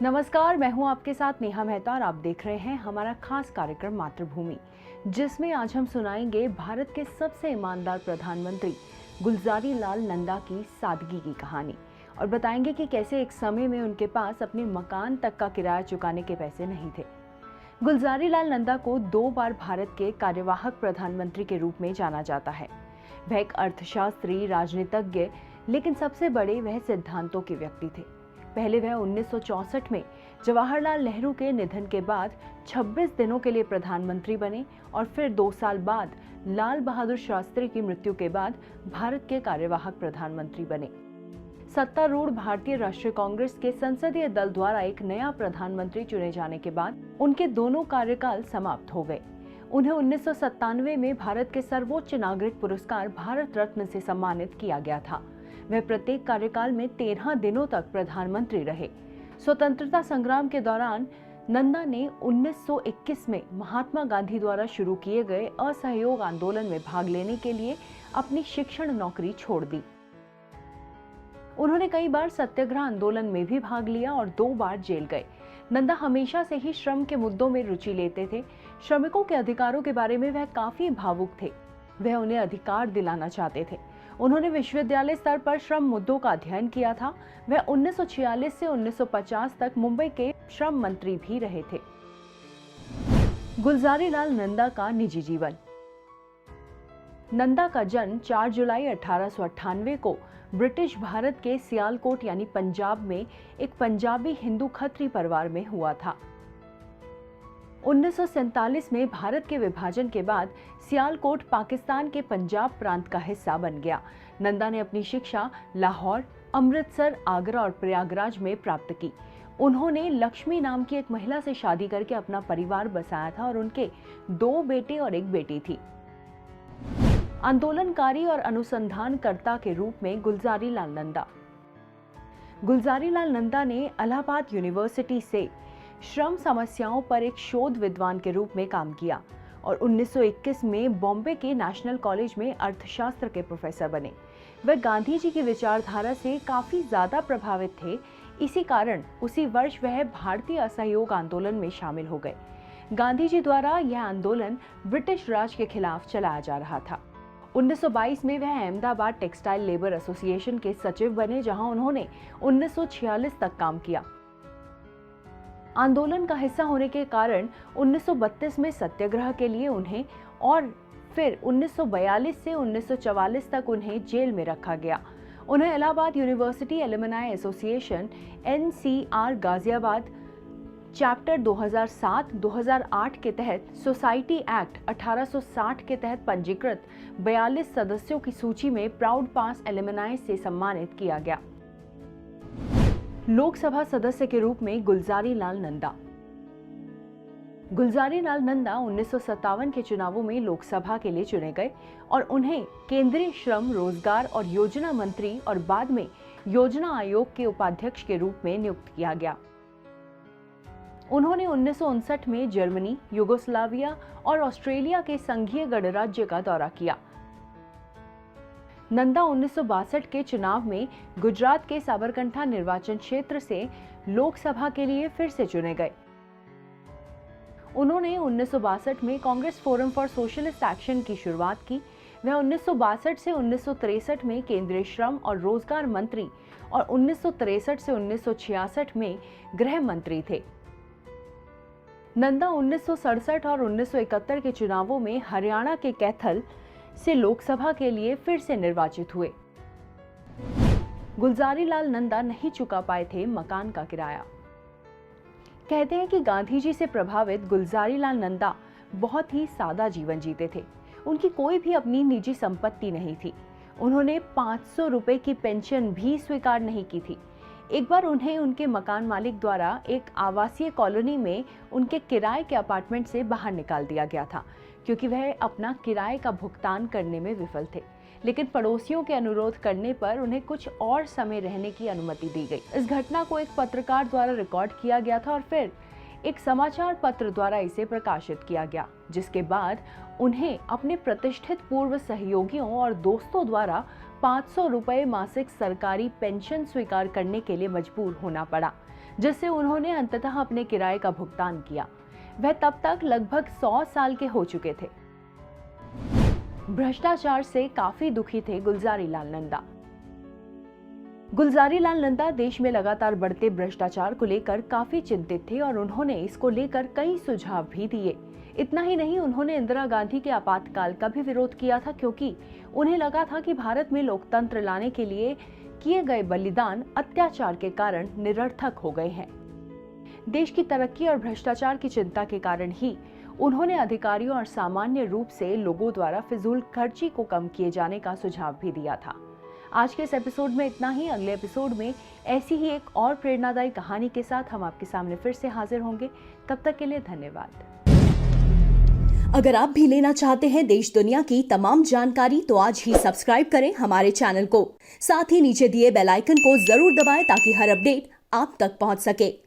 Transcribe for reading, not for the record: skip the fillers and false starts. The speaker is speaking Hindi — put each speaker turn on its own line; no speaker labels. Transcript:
नमस्कार, मैं हूं आपके साथ नेहा मेहता और आप देख रहे हैं हमारा खास कार्यक्रम मातृभूमि, जिसमें आज हम सुनाएंगे भारत के सबसे ईमानदार प्रधानमंत्री गुलजारी लाल नंदा की सादगी की कहानी और बताएंगे कि कैसे एक समय में उनके पास अपने मकान तक का किराया चुकाने के पैसे नहीं थे। गुलजारी लाल नंदा को 2 बार भारत के कार्यवाहक प्रधानमंत्री के रूप में जाना जाता है। वह एक अर्थशास्त्री, राजनीतिज्ञ, लेकिन सबसे बड़े वह सिद्धांतों के व्यक्ति थे। पहले वह 1964 में जवाहरलाल नेहरू के निधन के बाद 26 दिनों के लिए प्रधानमंत्री बने और फिर 2 साल बाद लाल बहादुर शास्त्री की मृत्यु के बाद भारत के कार्यवाहक प्रधानमंत्री बने। सत्तारूढ़ भारतीय राष्ट्रीय कांग्रेस के संसदीय दल द्वारा एक नया प्रधानमंत्री चुने जाने के बाद उनके दोनों कार्यकाल समाप्त हो गए। उन्हें 1997 में भारत के सर्वोच्च नागरिक पुरस्कार भारत रत्न से सम्मानित किया गया था। वह प्रत्येक कार्यकाल में 13 दिनों तक प्रधानमंत्री रहे। स्वतंत्रता संग्राम के दौरान नंदा ने 1921 में महात्मा गांधी द्वारा शुरू किए गए असहयोग आंदोलन में भाग लेने के लिए अपनी शिक्षण नौकरी छोड़ दी। उन्होंने कई बार सत्याग्रह आंदोलन में भी भाग लिया और 2 बार जेल गए। नंदा हमेशा से ही श्रम के मुद्दों में रुचि लेते थे। श्रमिकों के अधिकारों के बारे में वह काफी भावुक थे। वह उन्हें अधिकार दिलाना चाहते थे। उन्होंने विश्वविद्यालय स्तर पर श्रम मुद्दों का अध्ययन किया था। वह 1946 से 1950 तक मुंबई के श्रम मंत्री भी रहे थे। गुलजारी लाल नंदा का निजी जीवन। नंदा का जन्म 4 जुलाई 1898 को ब्रिटिश भारत के सियालकोट यानी पंजाब में एक पंजाबी हिंदू खत्री परिवार में हुआ था। 1947 में भारत के विभाजन के बाद सियालकोट पाकिस्तान के पंजाब प्रांत का हिस्सा बन गया। नंदा ने अपनी शिक्षा लाहौर, अमृतसर, आगरा और प्रयागराज में प्राप्त की। उन्होंने लक्ष्मी नाम की एक महिला से शादी करके अपना परिवार बसाया था और उनके 2 बेटे और 1 बेटी थी। आंदोलनकारी और अनुसंधानकर्ता के रूप में गुलजारी लाल नंदा। गुलजारी लाल नंदा ने इलाहाबाद यूनिवर्सिटी से श्रम समस्याओं पर एक शोध विद्वान के रूप में काम किया और 1921 में बॉम्बे के नेशनल कॉलेज में अर्थशास्त्र के प्रोफेसर बने। वह गांधी जी की विचारधारा से काफी ज्यादा प्रभावित थे। इसी कारण उसी वर्ष वह भारतीय असहयोग आंदोलन में शामिल हो गए। गांधी जी द्वारा यह आंदोलन ब्रिटिश राज के खिलाफ चलाया जा रहा था। 1922 में वह अहमदाबाद टेक्सटाइल लेबर एसोसिएशन के सचिव बने, जहां उन्होंने 1946 तक काम किया। आंदोलन का हिस्सा होने के कारण 1932 में सत्याग्रह के लिए उन्हें और फिर 1942 से 1944 तक उन्हें जेल में रखा गया। उन्हें Allahabad university alumni association NCR Ghaziabad chapter 2007-2008 के तहत सोसाइटी एक्ट 1860 के तहत पंजीकृत 42 सदस्यों की सूची में प्राउड पास एलुमनाई से सम्मानित किया गया। लोकसभा सदस्य के रूप में गुलजारी लाल नंदा। गुलजारी लाल नंदा 1957 के चुनावों में लोकसभा के लिए चुने गए और उन्हें केंद्रीय श्रम, रोजगार और योजना मंत्री और बाद में योजना आयोग के उपाध्यक्ष के रूप में नियुक्त किया गया। उन्होंने 1959 में जर्मनी, यूगोस्लाविया और ऑस्ट्रेलिया के संघीय गणराज्य का दौरा किया। नंदा 1962 के चुनाव में गुजरात के साबरकांठा निर्वाचन क्षेत्र से लोकसभा के लिए फिर से चुने गए। उन्होंने 1962 में Congress forum for socialist action की शुरुआत की। वह 1962 से 1963 में केंद्रीय श्रम और रोजगार मंत्री और 1963 से 1966 में गृह मंत्री थे। नंदा 1967 और 1971 के चुनावों में हरियाणा के कैथल से लोकसभा के लिए फिर से निर्वाचित हुए। गुलजारी लाल नंदा नहीं चुका पाए थे मकान का किराया। कहते हैं कि गांधी जी से प्रभावित गुलजारी लाल नंदा बहुत ही सादा जीवन जीते थे। उनकी कोई भी अपनी निजी संपत्ति नहीं थी। उन्होंने 500 रुपए की पेंशन भी स्वीकार नहीं की थी। एक बार उन्हें उनके मकान मालिक द्वारा एक आवासीय कॉलोनी में उनके किराए के अपार्टमेंट से बाहर निकाल दिया गया था, क्योंकि वह अपना किराए का भुगतान करने में विफल थे। लेकिन पड़ोसियों के अनुरोध करने पर उन्हें कुछ और समय रहने की अनुमति दी गई। इस घटना को एक पत्रकार द्वारा रिकॉर्ड किया गया था और फिर एक समाचार पत्र द्वारा इसे प्रकाशित किया गया, जिसके बाद उन्हें अपने प्रतिष्ठित पूर्व सहयोगियों और दोस्तों द्वारा 500 रुपए मासिक सरकारी पेंशन स्वीकार करने के लिए मजबूर होना पड़ा। जिससे उन्होंने अंततः अपने किराए का भुगतान किया। वह तब तक लगभग 100 साल के हो चुके थे। भ्रष्टाचार से काफी दुखी थे गुलजारीलाल नंदा। गुलजारीलाल नंदा देश में लगातार बढ़ते भ्रष्टाचार को लेकर काफी चिंतित थे और उन्होंने इसको लेकर कई सुझाव भी दिए। इतना ही नहीं, उन्होंने इंदिरा गांधी के आपातकाल का भी विरोध किया था, क्योंकि उन्हें लगा था कि भारत में लोकतंत्र लाने के लिए किए गए बलिदान अत्याचार के कारण निरर्थक हो गए हैं। देश की तरक्की और भ्रष्टाचार की चिंता के कारण ही उन्होंने अधिकारियों और सामान्य रूप से लोगों द्वारा फिजूल खर्ची को कम किए जाने का सुझाव भी दिया था। आज के इस एपिसोड में इतना ही। अगले एपिसोड में ऐसी ही एक और प्रेरणादायी कहानी के साथ हम आपके सामने फिर से हाजिर होंगे। तब तक के लिए धन्यवाद।
अगर आप भी लेना चाहते हैं देश दुनिया की तमाम जानकारी तो आज ही सब्सक्राइब करें हमारे चैनल को। साथ ही नीचे दिए बेल आइकन को जरूर दबाएं ताकि हर अपडेट आप तक पहुंच सके।